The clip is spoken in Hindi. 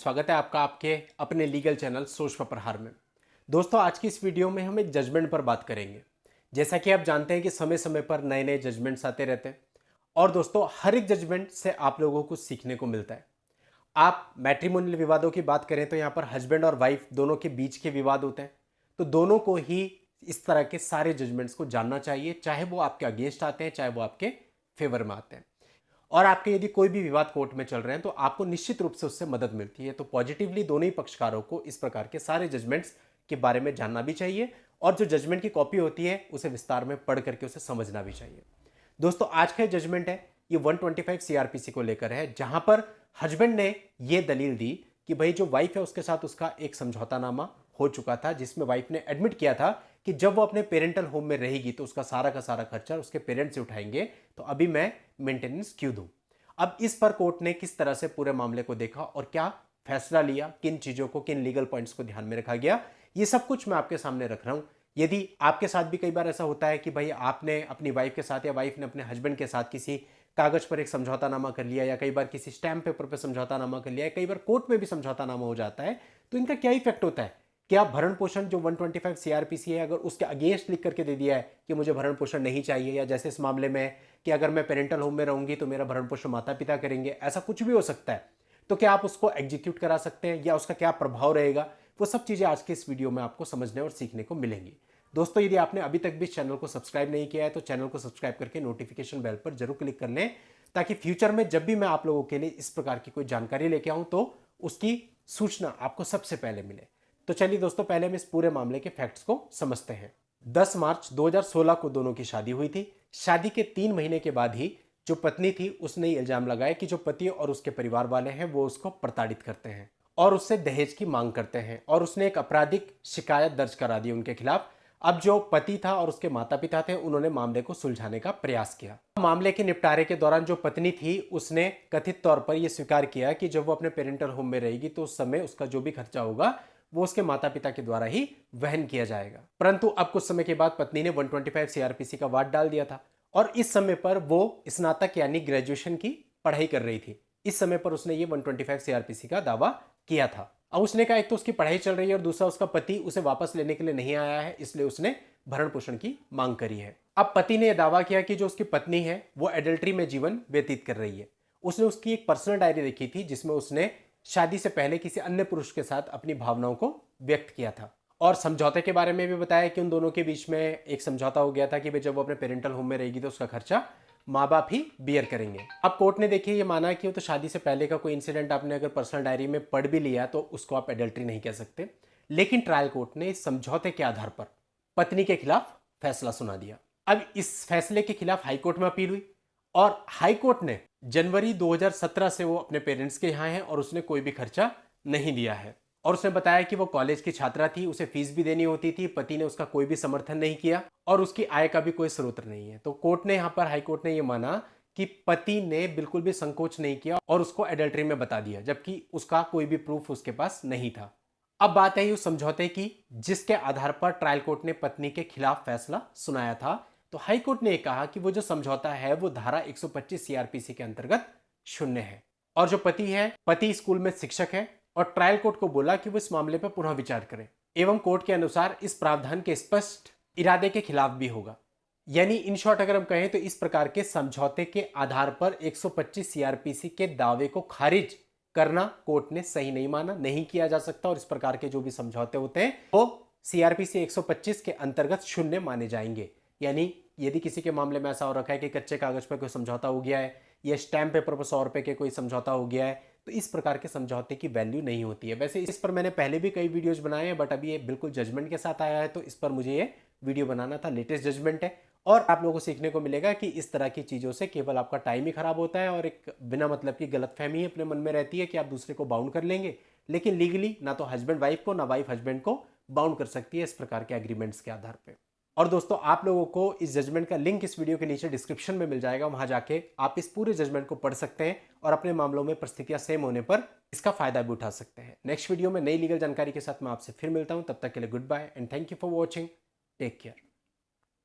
स्वागत है आपका आपके अपने लीगल चैनल सोच पर प्रहार में। दोस्तों, आज की इस वीडियो में हम एक जजमेंट पर बात करेंगे। जैसा कि आप जानते हैं कि समय समय पर नए नए जजमेंट्स आते रहते हैं और दोस्तों हर एक जजमेंट से आप लोगों को सीखने को मिलता है। आप मैट्रिमोनियल विवादों की बात करें तो यहाँ पर हस्बैंड और वाइफ दोनों के बीच के विवाद होते हैं, तो दोनों को ही इस तरह के सारे जजमेंट्स को जानना चाहिए, चाहे वो आपके अगेंस्ट आते हैं चाहे वो आपके फेवर में आते हैं। और आपके यदि कोई भी विवाद कोर्ट में चल रहे हैं तो आपको निश्चित रूप से उससे मदद मिलती है। तो पॉजिटिवली दोनों ही पक्षकारों को इस प्रकार के सारे जजमेंट्स के बारे में जानना भी चाहिए और जो जजमेंट की कॉपी होती है उसे विस्तार में पढ़ करके उसे समझना भी चाहिए। दोस्तों, आज का जजमेंट है ये 125 सीआरपीसी को लेकर है, जहां पर हस्बैंड ने यह दलील दी कि भाई जो वाइफ है उसके साथ उसका एक समझौतानामा हो चुका था, जिसमें वाइफ ने एडमिट किया था कि जब वो अपने पेरेंटल होम में रहेगी तो उसका सारा का सारा खर्चा उसके पेरेंट्स से उठाएंगे, तो अभी मैं मेंटेनेंस क्यों दूं। अब इस पर कोर्ट ने किस तरह से पूरे मामले को देखा और क्या फैसला लिया, किन चीजों को, किन लीगल पॉइंट्स को ध्यान में रखा गया, ये सब कुछ मैं आपके सामने रख रहा हूं। यदि आपके साथ भी कई बार ऐसा होता है कि भाई आपने अपनी वाइफ के साथ या वाइफ ने अपने हस्बैंड के साथ किसी कागज पर एक समझौतानामा कर लिया या कई बार किसी स्टैम्प पेपर पर समझौतानामा कर लिया, कई बार कोर्ट में भी समझौतानामा हो जाता है, तो इनका क्या इफेक्ट होता है। क्या भरण पोषण जो 125 सीआरपीसी है अगर उसके अगेंस्ट लिख करके दे दिया है कि मुझे भरण पोषण नहीं चाहिए, या जैसे इस मामले में कि अगर मैं पेरेंटल होम में रहूंगी तो मेरा भरण पोषण माता पिता करेंगे, ऐसा कुछ भी हो सकता है, तो क्या आप उसको एग्जीक्यूट करा सकते हैं या उसका क्या प्रभाव रहेगा, वो सब चीजें आज के इस वीडियो में आपको समझने और सीखने को मिलेंगी। दोस्तों, यदि आपने अभी तक भी इस चैनल को सब्सक्राइब नहीं किया है तो चैनल को सब्सक्राइब करके नोटिफिकेशन बेल पर जरूर क्लिक कर लें, ताकि फ्यूचर में जब भी मैं आप लोगों के लिए इस प्रकार की कोई जानकारी लेके आऊं तो उसकी सूचना आपको सबसे पहले मिले। तो चलिए दोस्तों, पहले हम इस पूरे मामले के फैक्ट्स को समझते हैं। 10 मार्च 2016 को दोनों की शादी हुई थी। शादी के 3 महीने के बाद ही जो पत्नी थी उसने इल्जाम लगाया कि जो पति और उसके परिवार वाले हैं वो उसको प्रताड़ित करते हैं और उससे दहेज की मांग करते हैं, और उसने एक आपराधिक शिकायत दर्ज करा दी उनके खिलाफ। अब जो पति था और उसके माता पिता थे उन्होंने मामले को सुलझाने का प्रयास किया। मामले के निपटारे के दौरान जो पत्नी थी उसने कथित तौर पर यह स्वीकार किया कि जब वो अपने पेरेंटल होम में रहेगी तो उस समय उसका जो भी खर्चा होगा वो उसके माता पिता के द्वारा ही वहन किया जाएगा। परंतु अब कुछ समय के बाद पत्नी ने 125 सीआरपीसी का वाद डाल दिया था और इस समय पर वो स्नातक यानी ग्रेजुएशन की पढ़ाई कर रही थी। इस समय पर उसने ये 125 सीआरपीसी का दावा किया था। अब उसने कहा एक तो उसकी पढ़ाई चल रही है और दूसरा उसका पति उसे वापस लेने के लिए नहीं आया है, इसलिए उसने भरण पोषण की मांग करी है। अब पति ने यह दावा किया कि जो उसकी पत्नी है वो एडल्ट्री में जीवन व्यतीत कर रही है। उसने उसकी एक पर्सनल डायरी लिखी थी जिसमें उसने शादी से पहले किसी अन्य पुरुष के साथ अपनी भावनाओं को व्यक्त किया था, और समझौते के बारे में भी बताया कि उन दोनों के बीच में एक समझौता हो गया था कि जब वो अपने पेरेंटल होम में रहेगी तो उसका खर्चा माँ बाप ही बियर करेंगे। अब कोर्ट ने देखिए ये माना कि वो तो शादी से पहले का कोई इंसिडेंट आपने अगर पर्सनल डायरी में पढ़ भी लिया तो उसको आप एडल्ट्री नहीं कह सकते, लेकिन ट्रायल कोर्ट ने इस समझौते के आधार पर पत्नी के खिलाफ फैसला सुना दिया। अब इस फैसले के खिलाफ हाईकोर्ट में अपील हुई और हाईकोर्ट ने जनवरी 2017 से वो अपने पेरेंट्स के यहाँ है और उसने कोई भी खर्चा नहीं दिया है, और उसने बताया कि वो कॉलेज की छात्रा थी, उसे फीस भी देनी होती थी, पति ने उसका कोई भी समर्थन नहीं किया और उसकी आय का भी कोई स्रोत नहीं है। तो कोर्ट ने यहाँ पर हाईकोर्ट ने यह माना कि पति ने बिल्कुल भी संकोच नहीं किया और उसको एडल्ट्री में बता दिया, जबकि उसका कोई भी प्रूफ उसके पास नहीं था। अब बात है उस समझौते की जिसके आधार पर ट्रायल कोर्ट ने पत्नी के खिलाफ फैसला सुनाया था। तो हाई कोर्ट ने कहा कि वो जो समझौता है वो धारा 125 सीआरपीसी के अंतर्गत शून्य है, और जो पति है, पति स्कूल में शिक्षक है, और ट्रायल कोर्ट को बोला कि वो इस मामले पर पुनः विचार करें एवं कोर्ट के अनुसार इस प्रावधान के स्पष्ट इरादे के खिलाफ भी होगा। यानी इन शॉर्ट अगर हम कहें तो इस प्रकार के समझौते के आधार पर 125 सीआरपीसी के दावे को खारिज करना कोर्ट ने सही नहीं माना, नहीं किया जा सकता, और इस प्रकार के जो भी समझौते होते हैं वो सीआरपीसी 125 के अंतर्गत शून्य माने जाएंगे। यानी यदि किसी के मामले में ऐसा हो रखा है कि कच्चे कागज पर कोई समझौता हो गया है या स्टैम्प पेपर पर 100 रुपए के कोई समझौता हो गया है, तो इस प्रकार के समझौते की वैल्यू नहीं होती है। वैसे इस पर मैंने पहले भी कई वीडियोज बनाए हैं, बट अभी ये बिल्कुल जजमेंट के साथ आया है तो इस पर मुझे ये वीडियो बनाना था। लेटेस्ट जजमेंट है और आप लोगों को सीखने को मिलेगा कि इस तरह की चीज़ों से केवल आपका टाइम ही खराब होता है और एक बिना मतलब की गलतफहमी अपने मन में रहती है कि आप दूसरे को बाउंड कर लेंगे, लेकिन लीगली ना तो हस्बैंड वाइफ को ना वाइफ हस्बैंड को बाउंड कर सकती है इस प्रकार के एग्रीमेंट्स के आधार पर। और दोस्तों, आप लोगों को इस जजमेंट का लिंक इस वीडियो के नीचे डिस्क्रिप्शन में मिल जाएगा, वहां जाके आप इस पूरे जजमेंट को पढ़ सकते हैं और अपने मामलों में परिस्थितियां सेम होने पर इसका फायदा भी उठा सकते हैं। नेक्स्ट वीडियो में नई लीगल जानकारी के साथ मैं आपसे फिर मिलता हूं, तब तक के लिए goodbye and thank you for watching. Take care.